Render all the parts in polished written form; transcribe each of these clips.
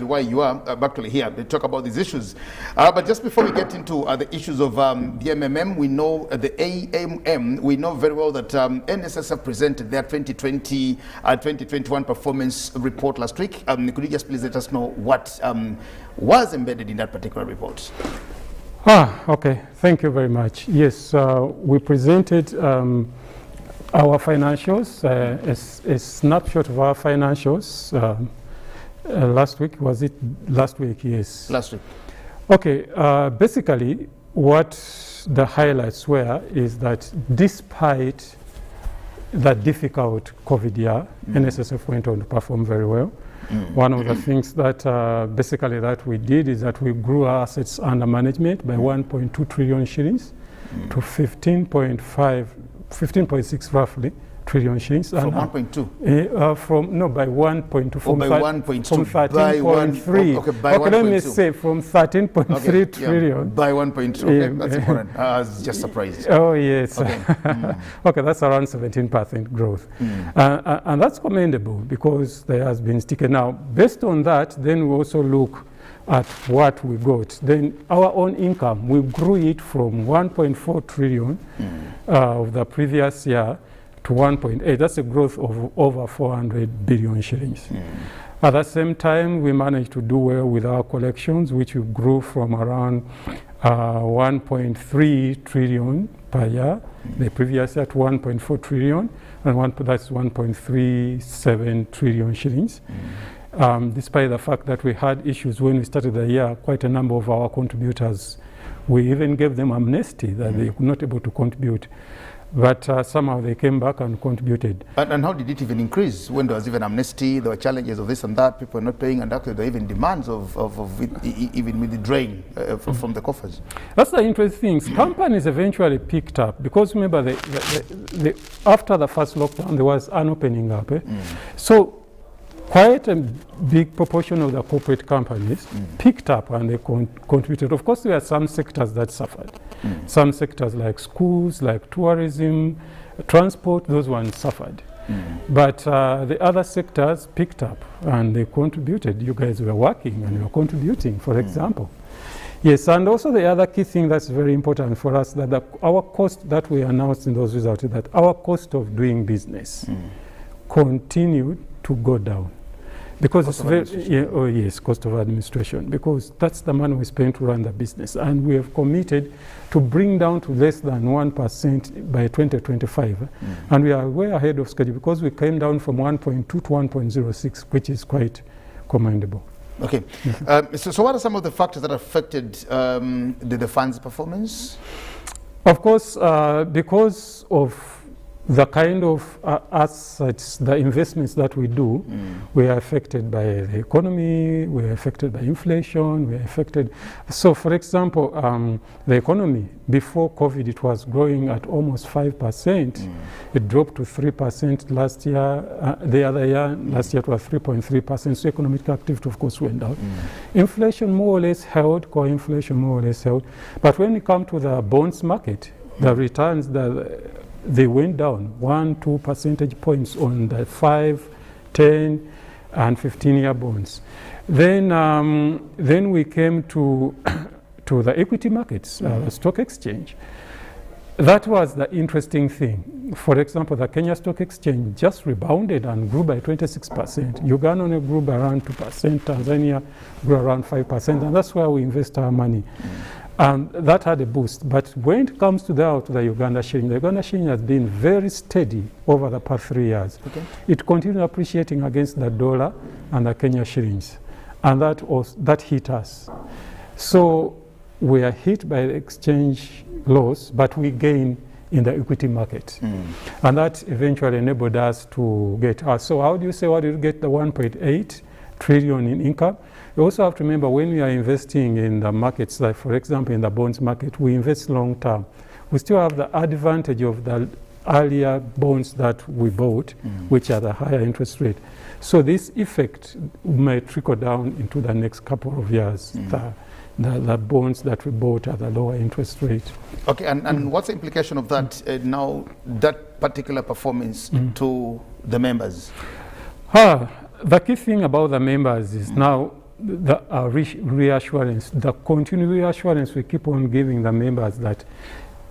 why you are actually here to talk about these issues. But just before we get into the issues of the MMM, we know the AMM, we know very well that NSSF presented their 2020-2021 performance report last week. Could you just please let us know what was embedded in that particular report? Okay, thank you very much. Yes, we presented our financials, a snapshot of our financials. Last week, was it last week? Yes. Last week. Okay, basically what the highlights were is that despite the difficult COVID year, NSSF went on to perform very well. One of the things that basically that we did is that we grew our assets under management by 1.2 trillion shillings to 15.6 roughly trillion shillings. From 1.2? By 1.2. From 1.2. From 13.3. Okay, let me say from 13.3 trillion. Yeah, by 1.2. Okay, that's important. I was just surprised. Oh, yes. Okay, okay, that's around 17% growth. And that's commendable because there has been sticky. Now, based on that, then we also look at what we got. Then our own income, we grew it from 1.4 trillion of the previous year to 1.8. That's a growth of over 400 billion shillings. At the same time, we managed to do well with our collections, which we grew from around 1.3 trillion per year, the previous year, to 1.4 trillion, and that's 1.37 trillion shillings. Despite the fact that we had issues when we started the year, quite a number of our contributors, we even gave them amnesty that they were not able to contribute. But somehow they came back and contributed. And how did it even increase? When there was even amnesty, there were challenges of this and that, people were not paying, and actually there were even demands of it, even withdrawing from the coffers. That's the interesting thing. Companies eventually picked up, because remember, after the first lockdown, there was an opening up. So quite a big proportion of the corporate companies picked up and they contributed. Of course, there are some sectors that suffered. Some sectors like schools, like tourism, transport, those ones suffered. But the other sectors picked up and they contributed. You guys were working and you were contributing, for example. Yes, and also the other key thing that's very important for us, that our cost that we announced in those results, is that our cost of doing business continued to go down. Because it's very, cost of administration, because that's the money we spend to run the business. And we have committed to bring down to less than 1% by 2025. And we are way ahead of schedule because we came down from 1.2 to 1.06, which is quite commendable. Okay. So what are some of the factors that affected the fund's performance? Of course, because of the kind of assets, the investments that we do, we are affected by the economy, we are affected by inflation, we are affected. So, for example, the economy, before COVID, it was growing at almost 5%. It dropped to 3% last year. The other year, last year it was 3.3%. So economic activity, of course, went down. Inflation more or less held, core inflation more or less held. But when you come to the bonds market, the returns, they went down 1-2 percentage points on the 5, 10, and 15-year bonds. Then we came to the equity markets, the stock exchange. That was the interesting thing. For example, the Kenya Stock Exchange just rebounded and grew by 26%. Uganda only grew by around 2%. Tanzania grew around 5%, and that's where we invest our money. And that had a boost. But when it comes to the Uganda shilling has been very steady over the past 3 years. It continued appreciating against the dollar and the Kenya shillings. And that hit us. So we are hit by the exchange loss, but we gain in the equity market. And that eventually enabled us to get us. So how do you say, what did you get the 1.8 trillion in income? You also have to remember, when we are investing in the markets, like for example in the bonds market, we invest long term. We still have the advantage of the earlier bonds that we bought, which are the higher interest rate. So this effect may trickle down into the next couple of years. The bonds that we bought at the lower interest rate. Okay, and what's the implication of that now, that particular performance to the members? The key thing about the members is now reassurance, the continued reassurance we keep on giving the members that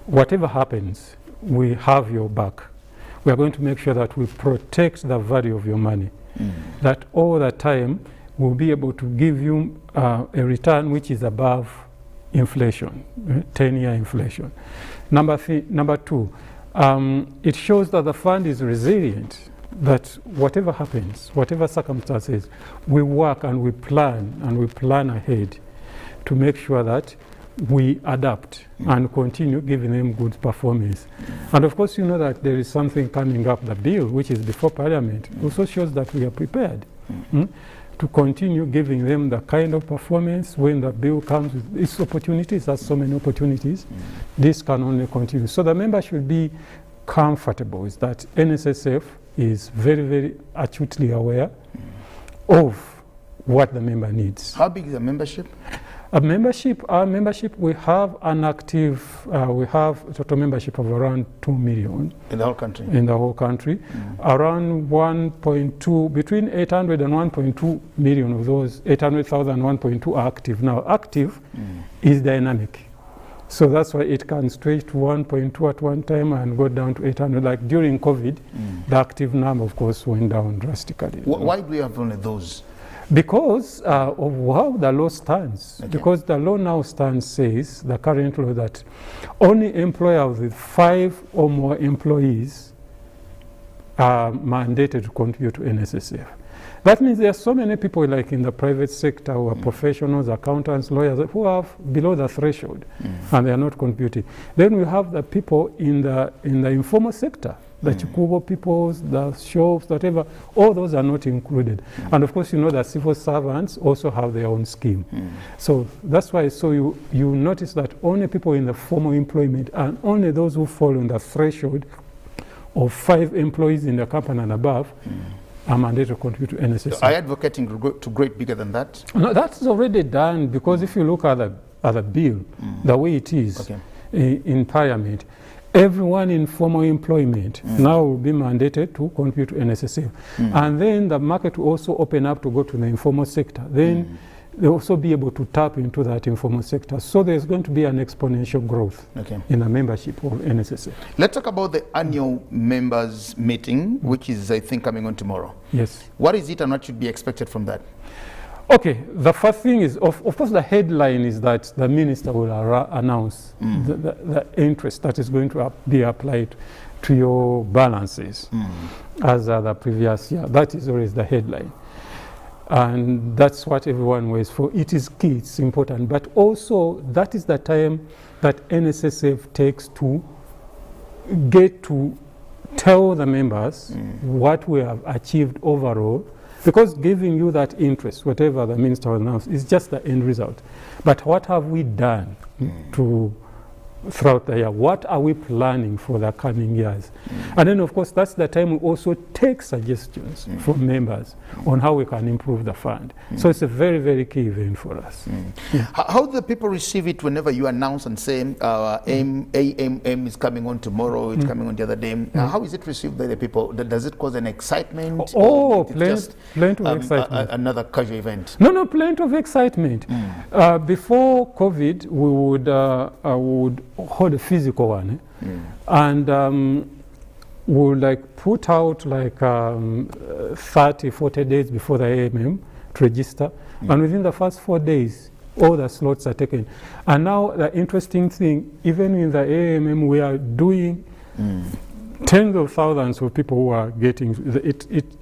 whatever happens, we have your back. We are going to make sure that we protect the value of your money. That all the time we'll be able to give you a return which is above inflation, 10-year inflation. Number two, it shows that the fund is resilient, that whatever happens, whatever circumstances, we work and we plan ahead to make sure that we adapt and continue giving them good performance. And of course, you know that there is something coming up, the bill, which is before Parliament, also shows that we are prepared to continue giving them the kind of performance when the bill comes with its opportunities, has so many opportunities. This can only continue. So the member should be comfortable is that NSSF is very, very acutely aware of what the member needs. How big is the membership? Our membership, we have an active, we have a total membership of around 2 million. In the whole country? In the whole country. Around 1.2, between 800 and 1.2 million of those, 800,000 and 1.2 are active. Now, active is dynamic. So that's why it can stretch to 1.2 at one time and go down to 800. Like during COVID, the active number, of course, went down drastically. Why do we have only those? Because of how the law stands. Okay. Because the law now says, the current law, that only employers with 5 or more employees are mandated to contribute to NSSF. That means there are so many people like in the private sector who are professionals, accountants, lawyers, who are below the threshold and they are not contributing. Then we have the people in the informal sector, the Chikubo peoples, the shops, whatever, all those are not included. And of course, you know that civil servants also have their own scheme. So that's why you notice that only people in the formal employment and only those who fall on the threshold of 5 employees in the company and above are mandated to contribute to NSSF. So are you advocating to great bigger than that? No, that's already done, because if you look at the bill, the way it is in Parliament, everyone in formal employment now will be mandated to contribute to NSSF. And then the market will also open up to go to the informal sector. Then they'll also be able to tap into that informal sector. So there's going to be an exponential growth in the membership of NSSF. Let's talk about the annual members meeting, which is, I think, coming on tomorrow. Yes. What is it and what should be expected from that? Okay, the first thing is, of course, the headline is that the minister will announce the interest that is going to be applied to your balances as the previous year. That is always the headline. And that's what everyone waits for. It is key, it's important. But also, that is the time that NSSF takes to get to tell the members what we have achieved overall. Because giving you that interest, whatever the minister will announce, is just the end result. But what have we done throughout the year? What are we planning for the coming years? And then, of course, that's the time we also take suggestions from members on how we can improve the fund. So it's a very, very key event for us. How do the people receive it whenever you announce and say AMM is coming on tomorrow, it's coming on the other day? How is it received by the people? Does it cause an excitement? Oh, plenty of excitement. Another casual event? No, plenty of excitement. Before COVID, we would hold a physical one, and we'll like put out like 30-40 days before the AMM to register, and within the first 4 days all the slots are taken. And now the interesting thing, even in the AMM, we are doing tens of thousands of people who are getting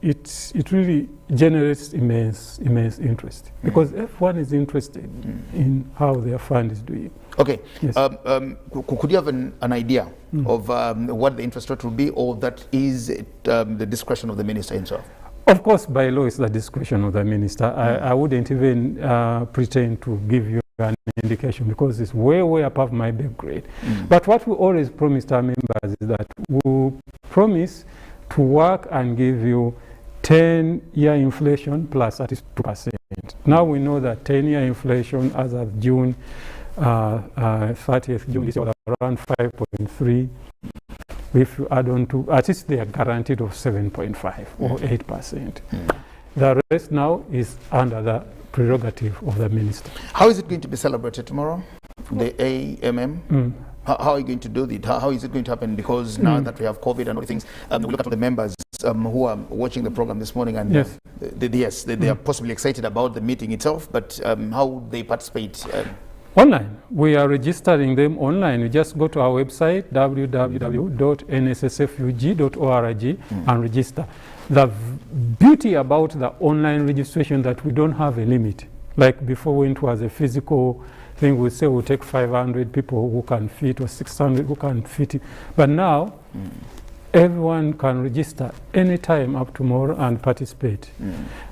it really generates immense interest, because everyone is interested in how their fund is doing. Okay. Yes. Could you have an idea of what the interest rate will be, or that is the discretion of the minister himself? Of course, by law, it's the discretion of the minister. I wouldn't even pretend to give you an indication, because it's way, way above my big grade. But what we always promised our members is that we promise to work and give you 10-year inflation plus at least 2%. Now we know that 10-year inflation as of June 30th June is around 5.3. If you add on to, at least they are guaranteed of 7.5 or 8%. The rest now is under the prerogative of the minister. How is it going to be celebrated tomorrow, the AMM? How are you going to do it? How is it going to happen? Because now that we have COVID and all the things, we look at the members who are watching the program this morning, and yes, they are possibly excited about the meeting itself, but how they participate? Online. We are registering them online. You just go to our website, www.nssfug.org, and register. The beauty about the online registration that we don't have a limit. Like before, when it was a physical thing, we say we'll take 500 people who can fit, or 600 who can fit. But now, everyone can register anytime up tomorrow and participate.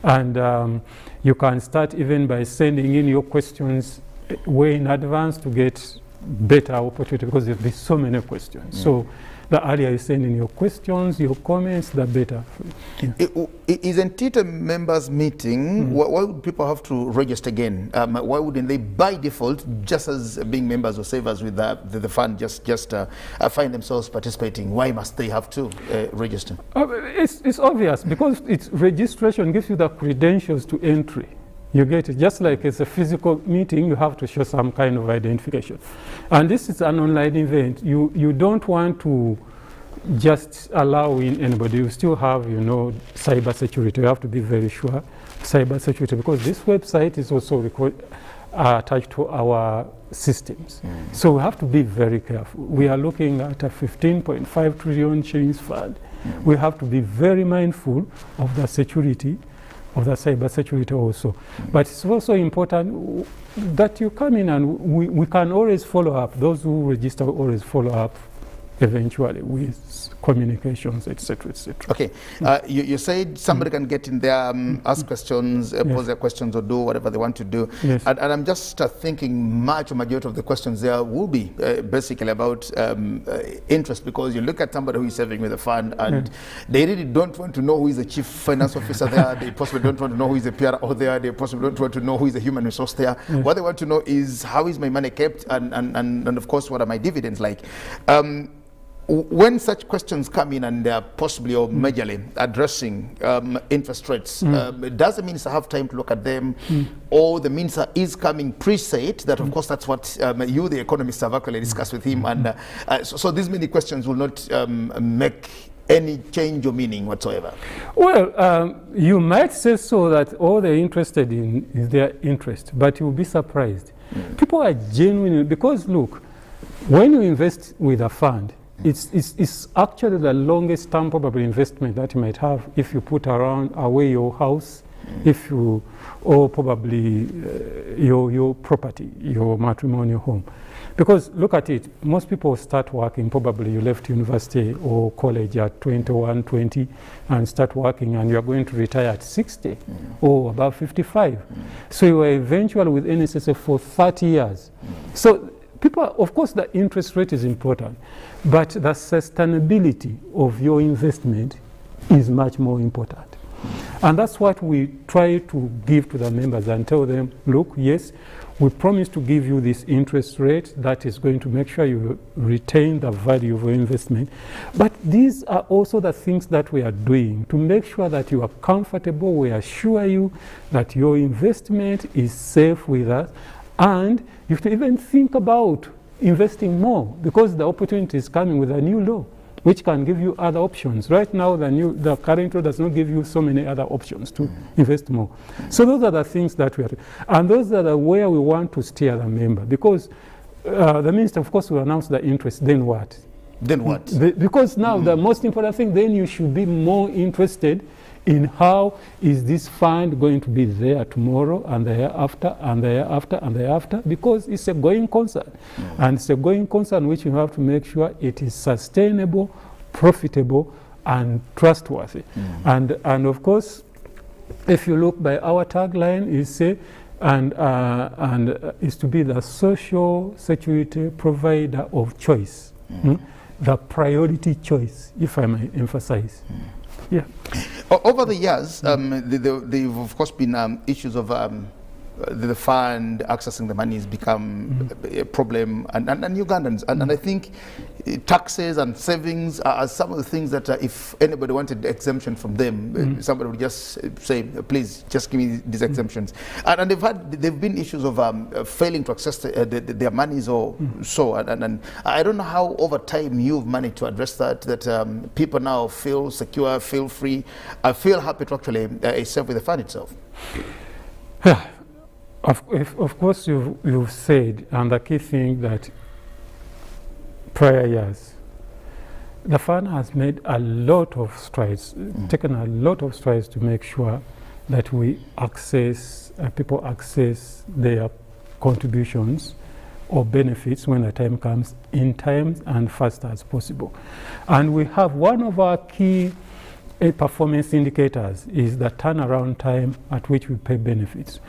And you can start even by sending in your questions way in advance to get better opportunity, because there's so many questions. So the earlier you send in your questions, your comments, the better. Isn't it a members meeting? Why would people have to register again? Why wouldn't they, by default, just as being members or savers with the fund, just find themselves participating? Why must they have to register? It's obvious, because it's registration gives you the credentials to entry. You get it. Just like it's a physical meeting, you have to show some kind of identification. And this is an online event. You don't want to just allow in anybody. You still have, cyber security. You have to be very sure cyber security, because this website is also attached to our systems. So we have to be very careful. We are looking at a 15.5 trillion shillings fund. We have to be very mindful of the security, of the cyber security also. But it's also important that you come in, and we can always follow up. Those who register always follow up eventually with communications, etc., etc. Okay, you said somebody can get in there, ask questions, pose their questions, or do whatever they want to do. Yes. And I'm just thinking majority of the questions there will be basically about interest, because you look at somebody who is serving with a fund, and they really don't want to know who is the chief finance officer there. They possibly don't want to know who is the PRO there. They possibly don't want to know who is the human resource there. What they want to know is, how is my money kept, and of course, what are my dividends like? When such questions come in, and they are possibly or majorly addressing interest rates, does the minister have time to look at them, or the minister is coming preset that, of course, that's what you, the economists, have actually discussed with him, and so these many questions will not make any change or meaning whatsoever? Well, you might say so, that all they're interested in is their interest, but you'll be surprised. People are genuine, because look, when you invest with a fund, it's actually the longest term probable investment that you might have if you put away your house, or probably your property, your matrimonial home. Because look at it, most people start working, probably you left university or college at 21, 20, and start working, and you're going to retire at 60 or about 55. So you are eventually with NSSF for 30 years. So people, of course, the interest rate is important, but the sustainability of your investment is much more important. And that's what we try to give to the members and tell them, look, yes, we promise to give you this interest rate that is going to make sure you retain the value of your investment. But these are also the things that we are doing to make sure that you are comfortable. We assure you that your investment is safe with us. And you have to even think about investing more, because the opportunity is coming with a new law, which can give you other options. Right now, the current law does not give you so many other options to invest more. So those are the things that we are doing. And those are where we want to steer the member, because the minister, of course, will announce the interest. Then what? Then what? Because now the most important thing, then you should be more interested in how is this fund going to be there tomorrow, and the year after, and the year after, and the year after, because it's a going concern. And it's a going concern which you have to make sure it is sustainable, profitable, and trustworthy. And of course, if you look by our tagline, is say, and is to be the social security provider of choice, the priority choice, if I may emphasize. Yeah. Over the years, there have of course been issues of the fund accessing the money has become a problem, and Ugandans, and I think taxes and savings are some of the things that if anybody wanted exemption from them, somebody would just say, please just give me these exemptions. And they've been issues of failing to access their monies or so, and I don't know how over time you've managed to address that people now feel secure, feel free, feel happy to actually save with the fund itself. Yeah. Of course, you've said, and the key thing that prior years, the fund has made a lot of strides, taken a lot of strides to make sure that we access, people access their contributions or benefits when the time comes in time and fast as possible. And we have one of our key performance indicators is the turnaround time at which we pay benefits.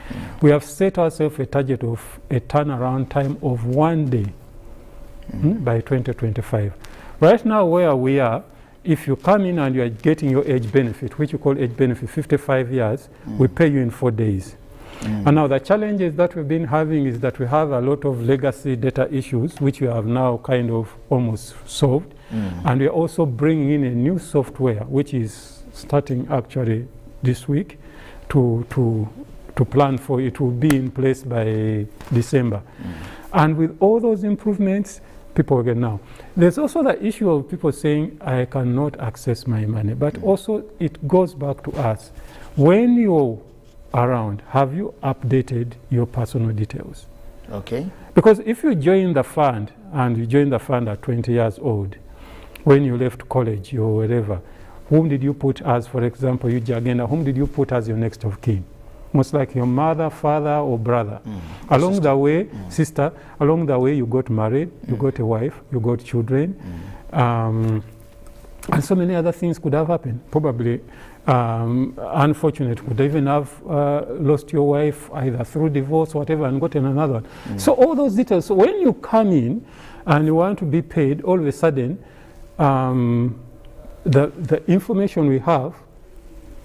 We have set ourselves a target of a turnaround time of 1 day by 2025. Right now where we are, if you come in and you are getting your age benefit, which you call age benefit, 55 years, we pay you in 4 days. And now the challenges that we've been having is that we have a lot of legacy data issues, which we have now kind of almost solved. And we're also bringing in a new software, which is starting actually this week to plan for it will be in place by December. And with all those improvements, people will get now. There's also the issue of people saying, I cannot access my money. But also it goes back to us. When you're around, have you updated your personal details? Okay. Because if you join the fund, and you join the fund at 20 years old, when you left college or wherever, whom did you put as, for example, UGANDAEXTRA, whom did you put as your next of kin? Most like your mother, father, or brother. Along the way, sister, along the way you got married, you got a wife, you got children, and so many other things could have happened. Probably, unfortunate, could even have lost your wife either through divorce or whatever and gotten another one. So all those details, so when you come in and you want to be paid, all of a sudden, the information we have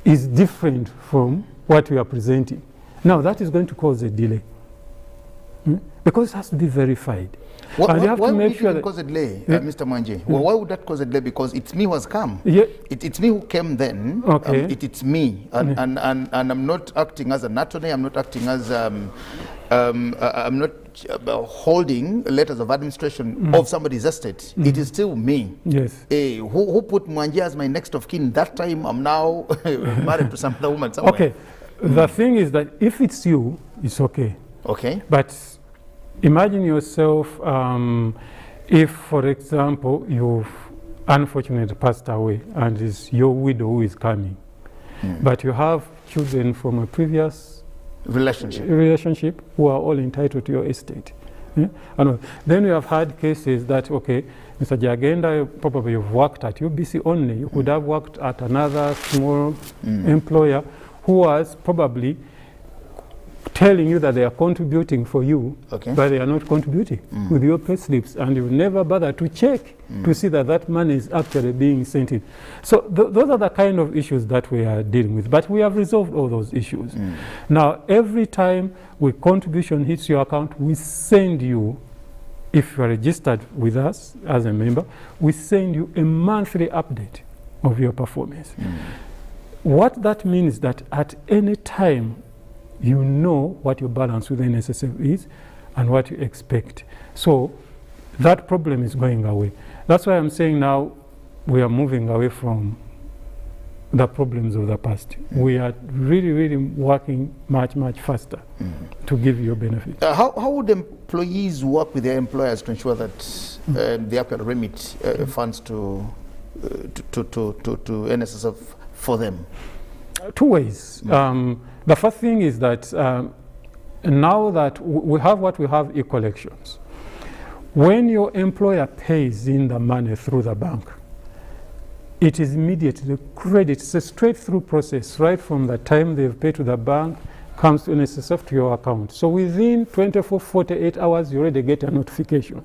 is different from what we are presenting. Now that is going to cause a delay because it has to be verified. Why would it cause a delay, Mr. Mwanje? Well, why would that cause a delay? Because it's me who has come. Yeah. It's me who came then. Okay. It's me, and I'm not acting as an attorney. I'm not acting as I'm not holding letters of administration of somebody's estate. It is still me. Yes. Who put Mwanje as my next of kin? That time I'm now married to some other woman somewhere. Okay. The thing is that if it's you, it's okay. Okay. But imagine yourself if, for example, you've unfortunately passed away and it's your widow who is coming, but you have children from a previous relationship who are all entitled to your estate. And then we have had cases that, okay, Mr. Jagenda, probably you've worked at UBC only. You could have worked at another small employer who was probably telling you that they are contributing for you, but they are not contributing with your pay slips, and you never bother to check to see that that money is actually being sent in. So those are the kind of issues that we are dealing with, but we have resolved all those issues. Now, every time a contribution hits your account, we send you, if you are registered with us as a member, we send you a monthly update of your performance. What that means is that at any time, you know what your balance with the NSSF is and what you expect. So that problem is going away. That's why I'm saying now we are moving away from the problems of the past. We are really, really working much, much faster to give you a benefit. How would employees work with their employers to ensure that they actually remit funds to NSSF for them? Two ways. The first thing is that now that we have what we have, e-collections. When your employer pays in the money through the bank, it is immediately credited. It's a straight-through process, right from the time they've paid to the bank, comes to NSSF to your account. So within 24, 48 hours, you already get a notification.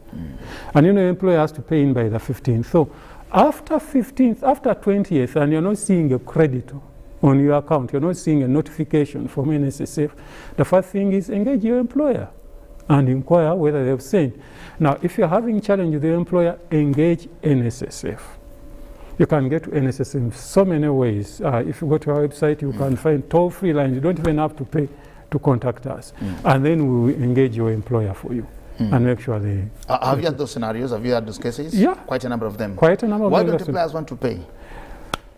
And your employer has to pay in by the 15th. So after 15th, after 20th, and you're not seeing a credit on your account, you're not seeing a notification from NSSF, the first thing is engage your employer and inquire whether they've sent. Now, if you're having challenge with your employer, engage NSSF. You can get to NSSF in so many ways. If you go to our website, you can find toll-free lines. You don't even have to pay to contact us. And then we will engage your employer for you and make sure they... have you had those scenarios? Have you had those cases? Yeah. Quite a number of them. Quite a number of them. Why don't employers want to pay?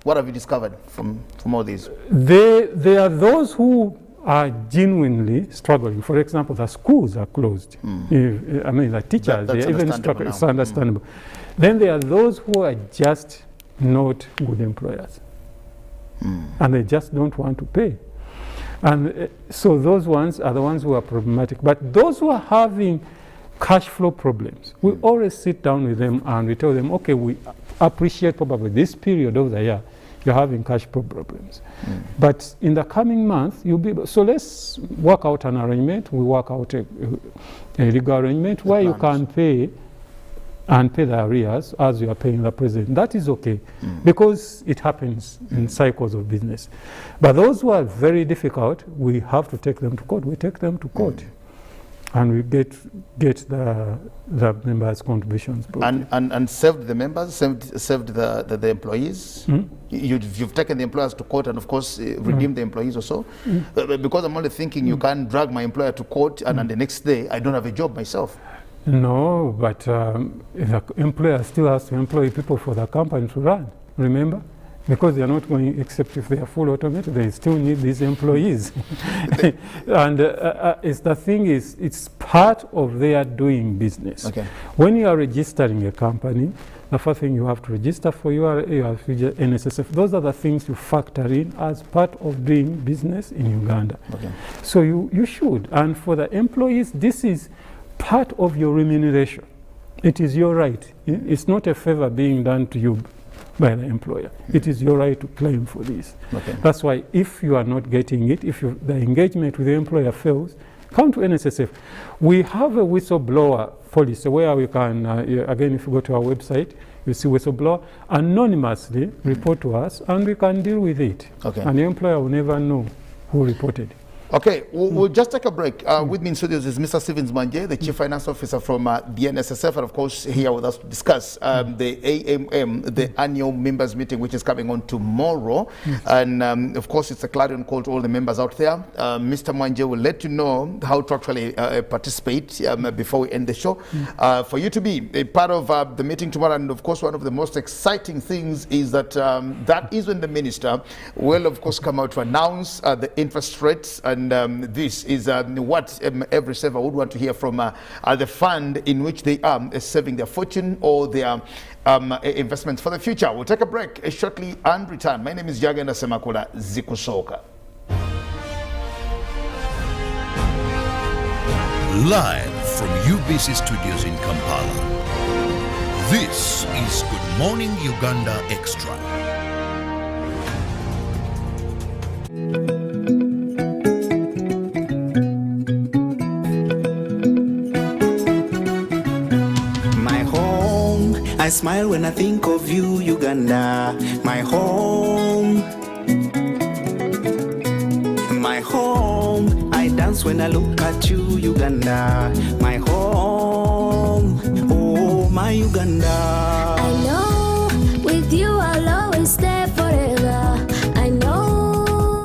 What have you discovered from all these? There are those who are genuinely struggling. For example, the schools are closed. I mean, the teachers, they are even struggling. It's understandable. Then there are those who are just not good employers. And they just don't want to pay. And so those ones are the ones who are problematic. But those who are having cash flow problems, we always sit down with them and we tell them, okay, we appreciate probably this period of the year you're having cash flow problems. But in the coming month, you'll be able, so let's work out an arrangement. We work out a legal arrangement where you can pay and pay the arrears as you are paying the president. That is okay, because it happens in cycles of business. But those who are very difficult, we have to take them to court. We take them to court. And we get the members' contributions. And served the members, served the employees. You've taken the employers to court and, of course, redeemed the employees also. Because I'm only thinking you can't drag my employer to court and on the next day I don't have a job myself. No, but the employer still has to employ people for the company to run, remember? Because they are not going, except if they are full automated, they still need these employees. And the thing is, it's part of their doing business. Okay. When you are registering a company, the first thing you have to register for your NSSF. Those are the things you factor in as part of doing business in Uganda. Okay. So you should. And for the employees, this is part of your remuneration. It is your right. It's not a favor being done to you by the employer. It is your right to claim for this. Okay. That's why if you are not getting it, if the engagement with the employer fails, come to NSSF. We have a whistleblower policy where we can, again, if you go to our website, you see whistleblower, anonymously report to us and we can deal with it. Okay. And the employer will never know who reported. Okay, we'll just take a break. With me in studios is Mr. Stevens Manje, the Chief Finance Officer from the NSSF, and of course here with us to discuss the AMM, the annual members meeting, which is coming on tomorrow. And of course it's a clarion call to all the members out there. Mr. Manje will let you know how to actually participate before we end the show. For you to be a part of the meeting tomorrow, and of course one of the most exciting things is that that is when the minister will of course come out to announce the interest rates. And this is what every saver would want to hear from the fund in which they are saving their fortune or their investments for the future. We'll take a break shortly and return. My name is UGANDAEXTRA Zikusoka. Live from UBC Studios in Kampala, this is Good Morning Uganda Extra. I smile when I think of you, Uganda, my home. My home, I dance when I look at you, Uganda, my home. Oh, my Uganda. I know, with you I'll always stay forever. I know,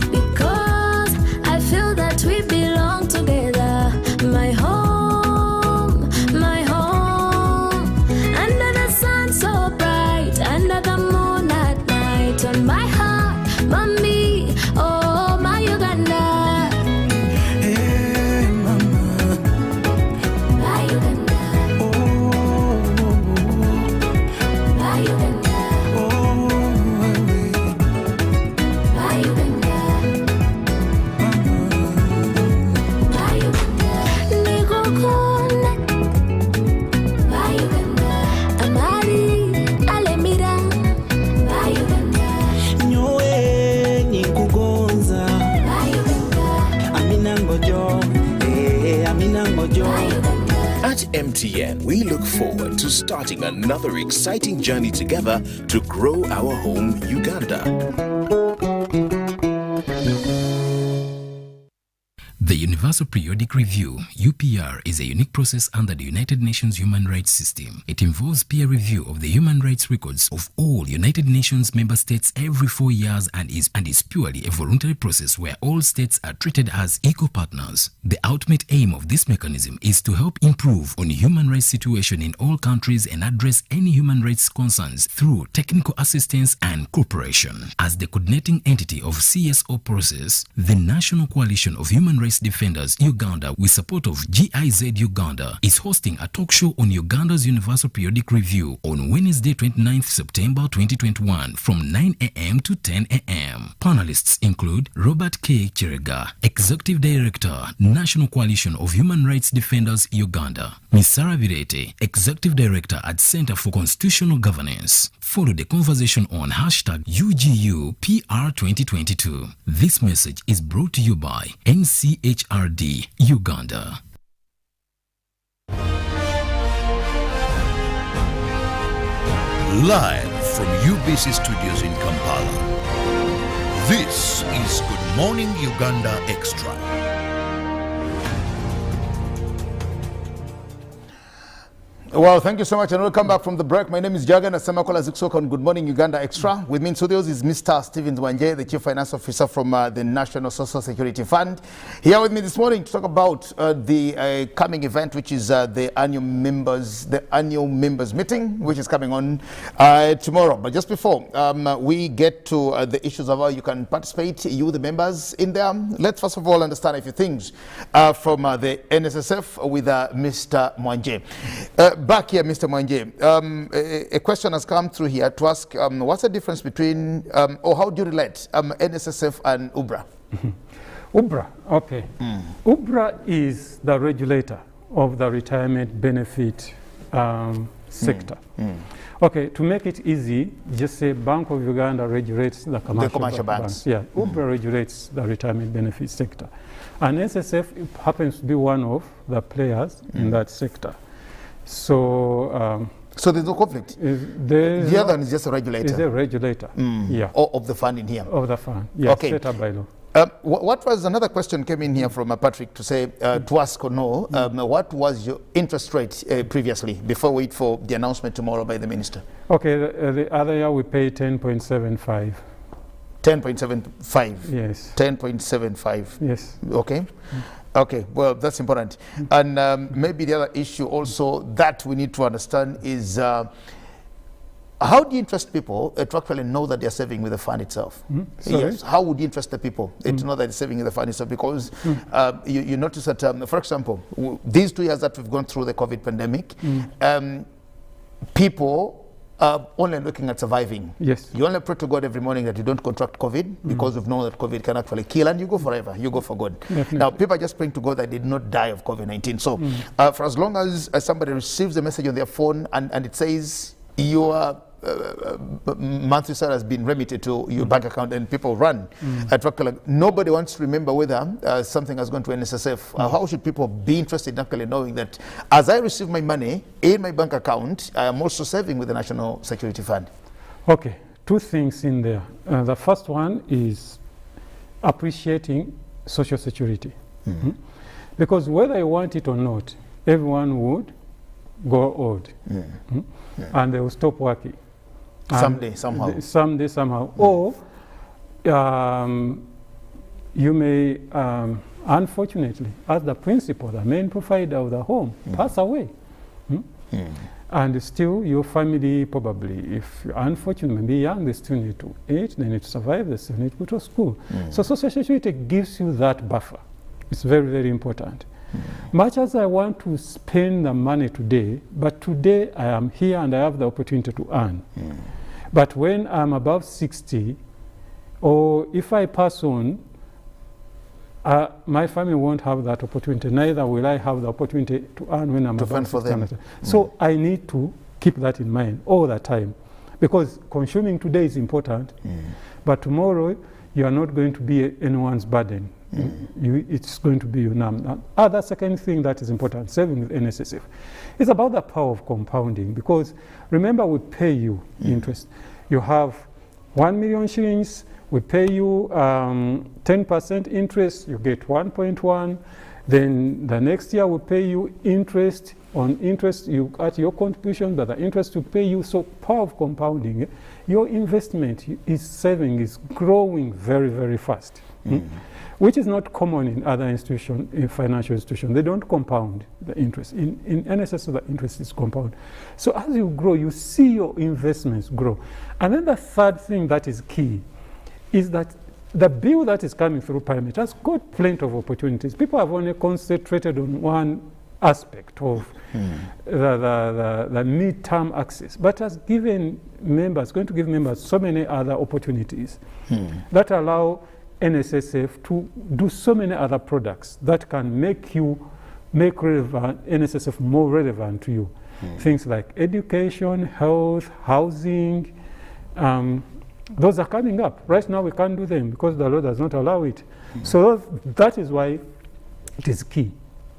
because I feel that we belong together. My home. At MTN, we look forward to starting another exciting journey together to grow our home, Uganda. The Universal Periodic Review, UPR, is a unique process under the United Nations Human Rights System. It involves peer review of the human rights records of all United Nations member states every 4 years and is purely a voluntary process where all states are treated as equal partners. The ultimate aim of this mechanism is to help improve on the human rights situation in all countries and address any human rights concerns through technical assistance and cooperation. As the coordinating entity of CSO process, the National Coalition of Human Rights Defenders Uganda, with support of GIZ Uganda, is hosting a talk show on Uganda's Universal Periodic Review on Wednesday 29th September 2021 from 9 a.m. to 10 a.m. Panelists include Robert K. Chirega, Executive Director, National Coalition of Human Rights Defenders Uganda, Ms. Sarah Virete, Executive Director at Center for Constitutional Governance. Follow the conversation on hashtag UGUPR2022. This message is brought to you by NCHRD Uganda. Live from UBC Studios in Kampala. This is Good Morning Uganda Extra. Well, thank you so much, and welcome back from the break. My name is Jagan Asamakola Ziksoka on Good Morning Uganda Extra. With me in studios is Mr. Stephen Wanje, the Chief Finance Officer from the National Social Security Fund. Here with me this morning to talk about the coming event, which is the annual members meeting, which is coming on tomorrow. But just before we get to the issues of how you can participate, you the members in there, let's first of all understand a few things from the NSSF with Mr. Mwanje. Back here, Mr. Mwanje, a question has come through here to ask what's the difference between, or how do you relate NSSF and UBRA? UBRA, okay. UBRA is the regulator of the retirement benefit sector. Okay, to make it easy, just say Bank of Uganda regulates the commercial banks. Yeah, UBRA regulates the retirement benefit sector. And NSSF happens to be one of the players in that sector. So, so there's no conflict. The other one is just a regulator. Is a regulator, yeah, of the fund in here. Of the fund, yeah, okay. Set up by law. What was another question came in here from Patrick to say to ask or know what was your interest rate previously before we wait for the announcement tomorrow by the minister? Okay, the other year we paid 10.75. 10.75. Yes. 10.75. Yes. Okay. Okay, well, that's important. And maybe the other issue also that we need to understand is how do you interest people to actually know that they're saving with the fund itself? Yes. How would you interest the people to know that they're saving with the fund itself? Because you notice that, for example, these 2 years that we've gone through the COVID pandemic, people only looking at surviving. Yes. You only pray to God every morning that you don't contract COVID because we've known that COVID can actually kill and you go forever. You go for God. Definitely. Now, people are just praying to God that they did not die of COVID-19. So, for as long as somebody receives a message on their phone and it says your monthly salary has been remitted to your bank account and people run, nobody wants to remember whether something has gone to NSSF. How should people be interested in actually knowing that as I receive my money in my bank account, I am also saving with the National Security Fund? Okay, two things in there. The first one is appreciating Social Security. Because whether you want it or not, everyone would go old. And they will stop working. Someday, somehow. Someday, somehow. Or you may, unfortunately, as the principal, the main provider of the home, pass away. And still, your family probably, if you're unfortunate, maybe young, they still need to eat, they need to survive, they still need to go to school. So Social Security gives you that buffer. It's very, very important. Much as I want to spend the money today, but today I am here and I have the opportunity to earn. But when I'm above 60, or if I pass on, my family won't have that opportunity. Neither will I have the opportunity to earn when I'm above 60. So I need to keep that in mind all the time. Because consuming today is important, but tomorrow you are not going to be anyone's burden. It's going to be UNAM. Other second thing that is important, saving with NSSF, is about the power of compounding, because remember, we pay you interest. You have 1 million shillings, we pay you 10% interest, you get 1.1. Then the next year we pay you interest on interest, you at your contribution, but the interest to pay you. So power of compounding, your investment is saving, is growing very, very fast, which is not common in other institutions, in financial institutions. They don't compound the interest. In NSS, the interest is compound. So as you grow, you see your investments grow. And then the third thing that is key is that the bill that is coming through Parliament has got plenty of opportunities. People have only concentrated on one aspect of the mid-term access, but has given members, going to give members so many other opportunities that allow NSSF to do so many other products that can make NSSF more relevant to you. Things like education, health, housing, those are coming up. Right now we can't do them because the law does not allow it. So that is why it is key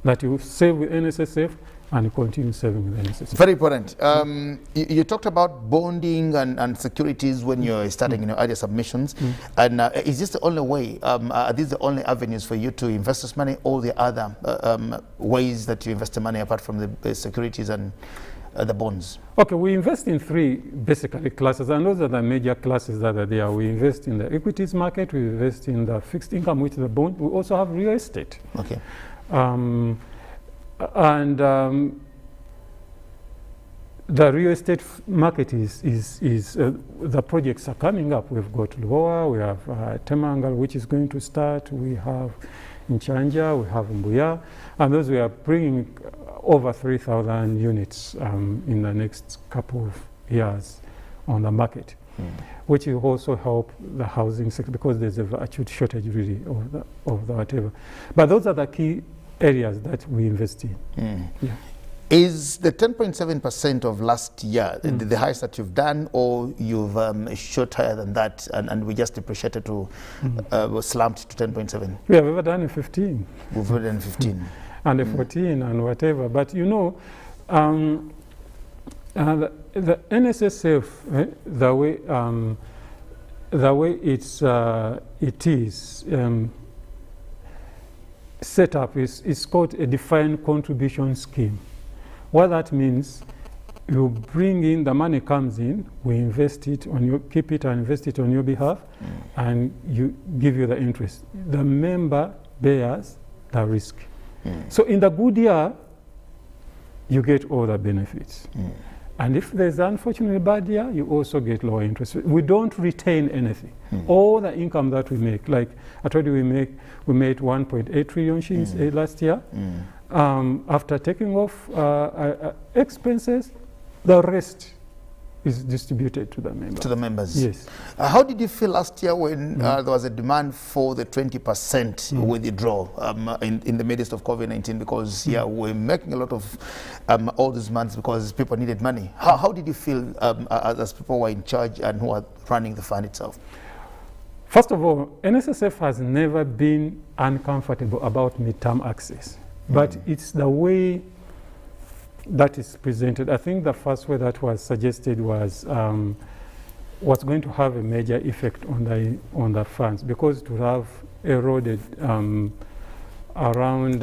that you save with NSSF and you continue saving with NSSF. Very important. You talked about bonding and securities when you're starting your earlier submissions. And is this the only way, are these the only avenues for you to invest this money, or the other ways that you invest the money apart from the securities and the bonds? Okay, we invest in three basically classes, and those are the major classes that are there. We invest in the equities market, we invest in the fixed income, which is the bond. We also have real estate. Okay. The real estate market is the projects are coming up. We've got Luoa, we have Temangal, which is going to start. We have Nchanja, we have Mbuya, and those we are bringing over 3,000 units in the next couple of years on the market, which will also help the housing sector because there's a acute shortage really of the whatever. But those are the key areas that we invest in. Yeah. Is the 10.7% of last year the highest that you've done, or you've shot higher than that and we just depreciated to, slumped to 10.7? We have ever done a 15. We've ever done 15. And a 14 and whatever. But you know, the NSSF, the way it is set up is called a defined contribution scheme. What that means, you bring in, the money comes in, we invest it on your, keep it and invest it on your behalf, and you give you the interest. The member bears the risk. So in the good year, you get all the benefits. And if there's an unfortunately bad year, you also get lower interest. We don't retain anything. All the income that we make, like I told you, we made 1.8 trillion shillings last year. After taking off expenses, the rest is distributed to the members. To the members. Yes. How did you feel last year when there was a demand for the 20% withdrawal in the midst of COVID-19? Because we're making a lot of all these months because people needed money. How did you feel as people were in charge and who are running the fund itself? First of all, NSSF has never been uncomfortable about midterm access, but it's the way that is presented. I think the first way that was suggested was what's going to have a major effect on the funds, because to have eroded around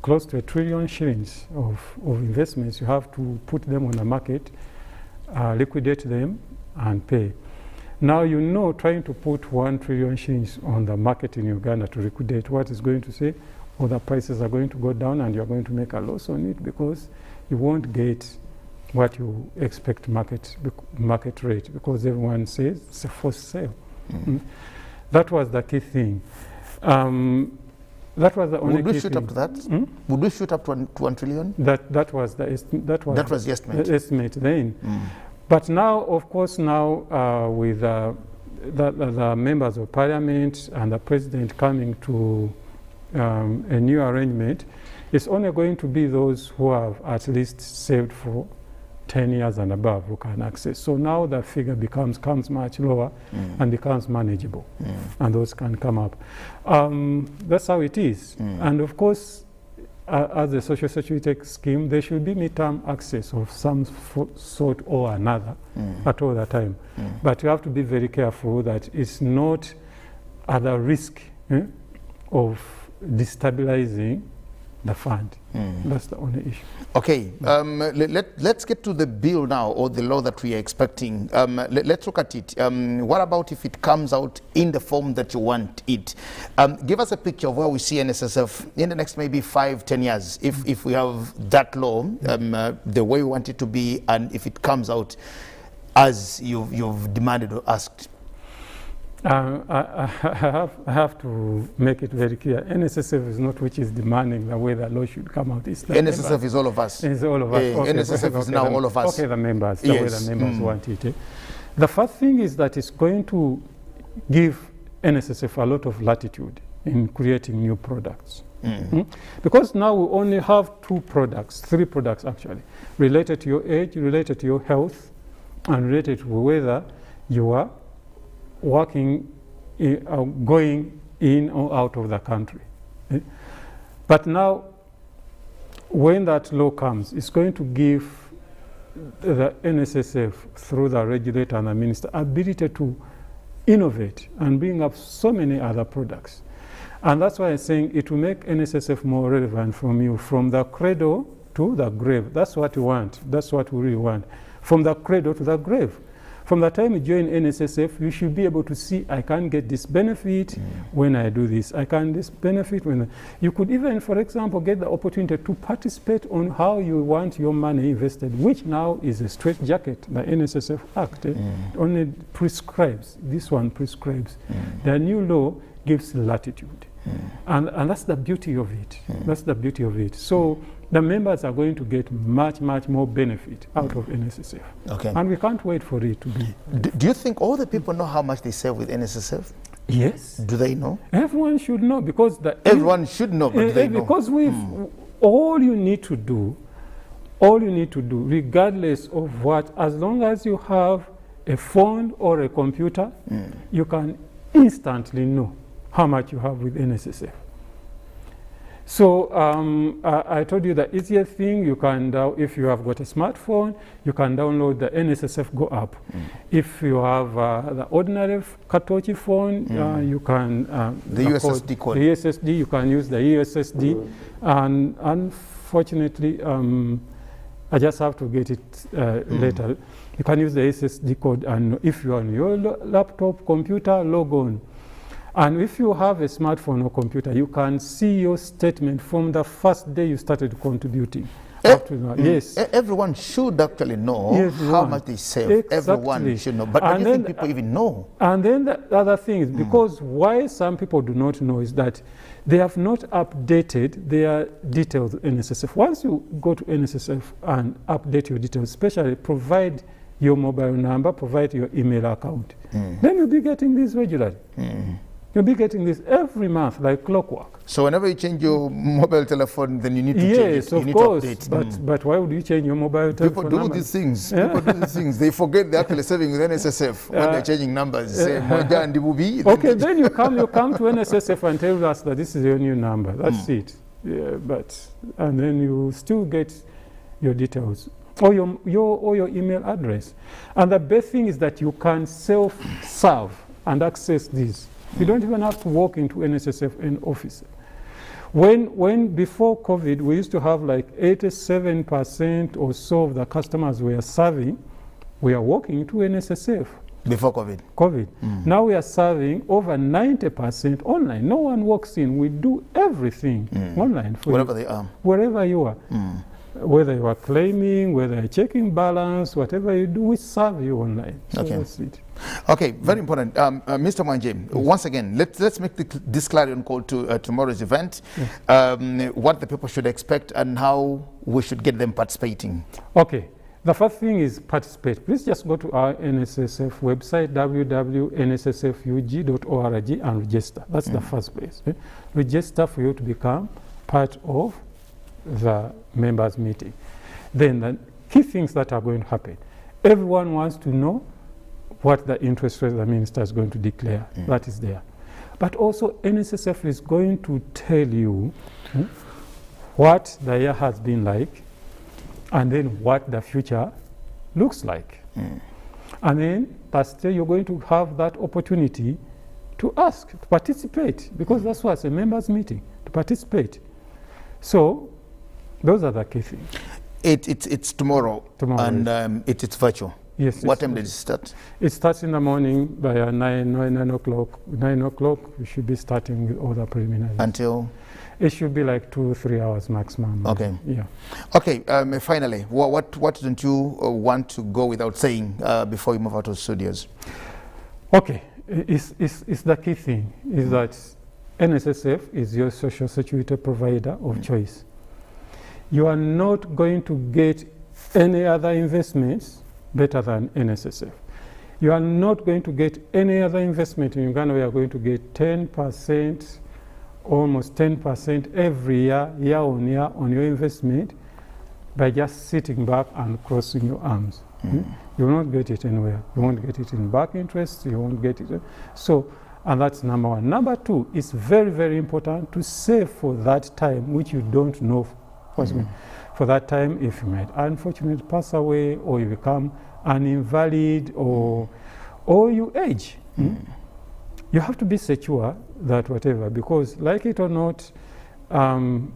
close to 1 trillion shillings of investments. You have to put them on the market, liquidate them, and pay. Now, you know, trying to put 1 trillion shillings on the market in Uganda to liquidate, what is going to say? Or the prices are going to go down and you're going to make a loss on it because you won't get what you expect market rate, because everyone says it's a forced sale. That was the key thing. That was the only. Would we shoot up to that? Would we shoot up to 1 trillion? That was the that was the estimate. The estimate then. But now, of course, with the members of parliament and the president coming to a new arrangement, it's only going to be those who have at least saved for 10 years and above who can access. So now the figure comes much lower and becomes manageable, and those can come up. That's how it is. And of course, as a social security scheme, there should be midterm access of some sort or another at all the time. But you have to be very careful that it's not at the risk of destabilizing the fund. That's the only issue. Okay, let's get to the bill now, or the law that we are expecting. Let's look at it. What about if it comes out in the form that you want it? Give us a picture of where we see NSSF in the next maybe 5-10 years, if we have that law, the way we want it to be, and if it comes out as you've demanded or asked. I have to make it very clear. NSSF is not which is demanding the way the law should come out. It's NSSF is all of us. It's all of us. Okay, NSSF is now all of us. Okay, the members, the way the members want it. The first thing is that it's going to give NSSF a lot of latitude in creating new products. Because now we only have 3 products actually, related to your age, related to your health, and related to whether you are working, going in or out of the country. But now, when that law comes, it's going to give the NSSF, through the regulator and the minister, ability to innovate and bring up so many other products. And that's why I'm saying it will make NSSF more relevant from the cradle to the grave. That's what we want. That's what we really want. From the cradle to the grave. From the time you join NSSF, you should be able to see, I can get this benefit when I do this. I can this benefit when you could even, for example, get the opportunity to participate on how you want your money invested, which now is a straitjacket. The NSSF Act only prescribes. This one prescribes. The new law gives latitude, and that's the beauty of it. That's the beauty of it. So the members are going to get much more benefit out of NSSF. Okay. And we can't wait for it to be. Do you think all the people know how much they save with NSSF? Yes. Do they know? Everyone should know, because everyone should know, but do they know? Because all you need to do, regardless of what, as long as you have a phone or a computer, you can instantly know how much you have with NSSF. So I told you the easiest thing, you can, if you have got a smartphone, you can download the NSSF Go app. If you have the ordinary Katochi phone, you can... the USSD code. The USSD, you can use the USSD. And unfortunately, I just have to get it later. You can use the USSD code, and if you're on your laptop, computer, log on. And if you have a smartphone or computer, you can see your statement from the first day you started contributing. Yes. Everyone should actually know how much they save. Exactly. Everyone should know. But do you think people even know? And then the other thing is, because why some people do not know is that they have not updated their details in NSSF. Once you go to NSSF and update your details, especially provide your mobile number, provide your email account, then you'll be getting this regularly. You'll be getting this every month, like clockwork. So whenever you change your mobile telephone, then you need to change it. Yes, of course. But why would you change your mobile telephone number? People do these things. People do these things. They forget they're actually saving with NSSF when they're changing numbers. Okay, then you come to NSSF and tell us that this is your new number. That's it. Yeah, and then you still get your details or your email address. And the best thing is that you can self-serve and access this. You don't even have to walk into NSSF in office. When before COVID, we used to have like 87% or so of the customers we are serving, we are walking to NSSF. Before COVID? Now we are serving over 90% online. No one walks in. We do everything online for wherever they are. Wherever you are. Whether you are claiming, whether you're checking balance, whatever you do, we serve you online. So that's it. Okay, very important. Mr. Mwanje, once again, let's make this clarion call to tomorrow's event, what the people should expect and how we should get them participating. Okay, the first thing is participate. Please just go to our NSSF website, www.nssfug.org, and register. That's the first place. Register for you to become part of the members meeting. Then key things that are going to happen. Everyone wants to know what the interest rate the minister is going to declare. That is there. But also NSSF is going to tell you what the year has been like, and then what the future looks like. And then that's still you're going to have that opportunity to ask, to participate, because that's what's a members meeting, to participate. So those are the key things. It's tomorrow, and it's virtual. Yes. What time does it start? It starts in the morning by 9 o'clock. 9 o'clock, we should be starting with all the preliminaries. Until? It should be like 2 or 3 hours maximum. Okay. Yeah. Okay, finally, what don't you want to go without saying before you move out of studios? Okay, it's the key thing, is that NSSF is your social security provider of choice. You are not going to get any other investments better than NSSF. You are not going to get any other investment in Uganda. We are going to get 10%, almost 10% every year, year on your investment by just sitting back and crossing your arms. You will not get it anywhere. You won't get it in back interest. You won't get it. So, and that's number one. Number two, it's very, very important to save for that time which you don't know what's going. For that time, if you might unfortunately pass away, or you become an invalid, or you age, you have to be secure that whatever, because like it or not,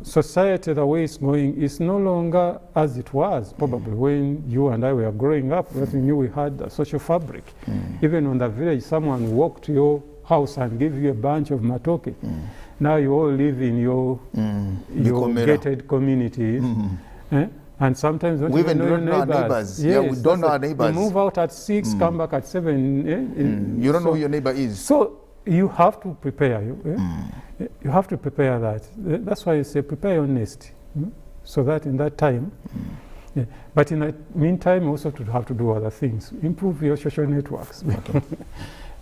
society, the way it's going, is no longer as it was probably when you and I were growing up. We knew we had a social fabric. Even on the village, someone walked to your house and gave you a bunch of matoke. Now you all live in your gated communities. And sometimes we even don't know our neighbors. Yes, yeah, we don't know our neighbors. You move out at 6, come back at 7. You don't know who your neighbor is. So you have to prepare. You have to prepare that. That's why you say prepare your nest, so that in that time. But in the meantime, you also have to do other things. Improve your social networks. Okay.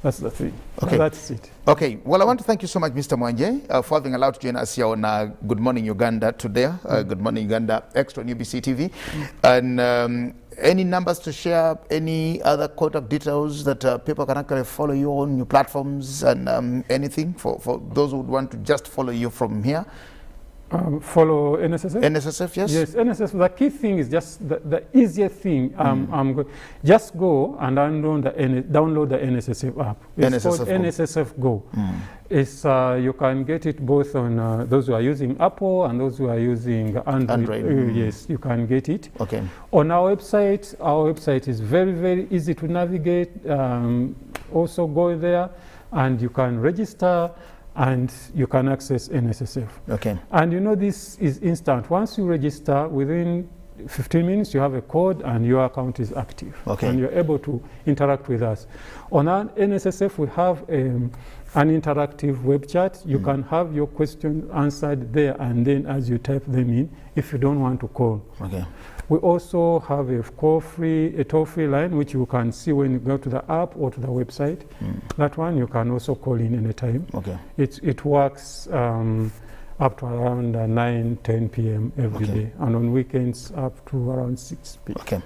That's the thing. Okay. That's it. Okay. Well, I want to thank you so much, Mr. Mwanje, for having allowed to join us here on Good Morning Uganda today. Good Morning Uganda Extra on UBC TV. And any numbers to share, any other contact details that people can actually follow you on your platforms, and anything for those who would want to just follow you from here? Follow NSSF? NSSF, yes. Yes, NSSF. The key thing is just the easiest thing. Just go and download the NSSF app. It's called NSSF Go. It's, you can get it both on those who are using Apple and those who are using Android. Yes, you can get it. Okay. On our website is very, very easy to navigate. Also go there and you can register, and you can access NSSF. Okay. And you know, this is instant. Once you register, within 15 minutes you have a code and your account is active. Okay. And you're able to interact with us. On our NSSF, we have an interactive web chat. You can have your questions answered there, and then as you type them in, if you don't want to call. Okay. We also have a toll-free line, which you can see when you go to the app or to the website. That one you can also call in anytime. Okay. It works up to around 9-10 p.m. every day, and on weekends up to around 6 p.m. Okay.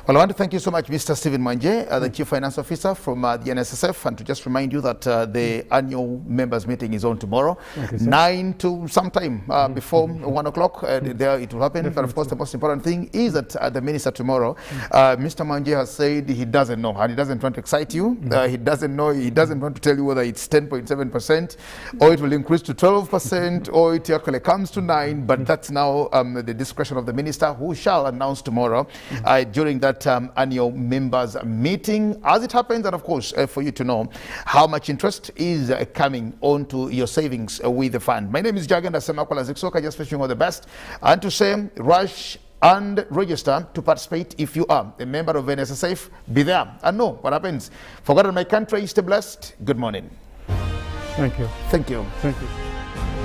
Well, I want to thank you so much, Mr. Stephen Mwanje, the Chief Finance Officer from the NSSF, and to just remind you that the annual members meeting is on tomorrow, 9 to sometime before 1 o'clock. There it will happen. Definitely. But of course, the most important thing is that the minister tomorrow, Mr. Mwanje has said he doesn't know, and he doesn't want to excite you. He doesn't know. He doesn't want to tell you whether it's 10.7% or it will increase to 12% or it actually comes to 9%. But that's now the discretion of the minister, who shall announce tomorrow during that annual members meeting, as it happens, and of course for you to know how much interest is coming onto your savings with the fund. My name is UGANDAEXTRA Ziksoka, just wishing you all the best, and to say rush and register to participate. If you are a member of NSSF, be there and know what happens. For God and my country, stay blessed. Good morning. Thank you. Thank you. Thank you.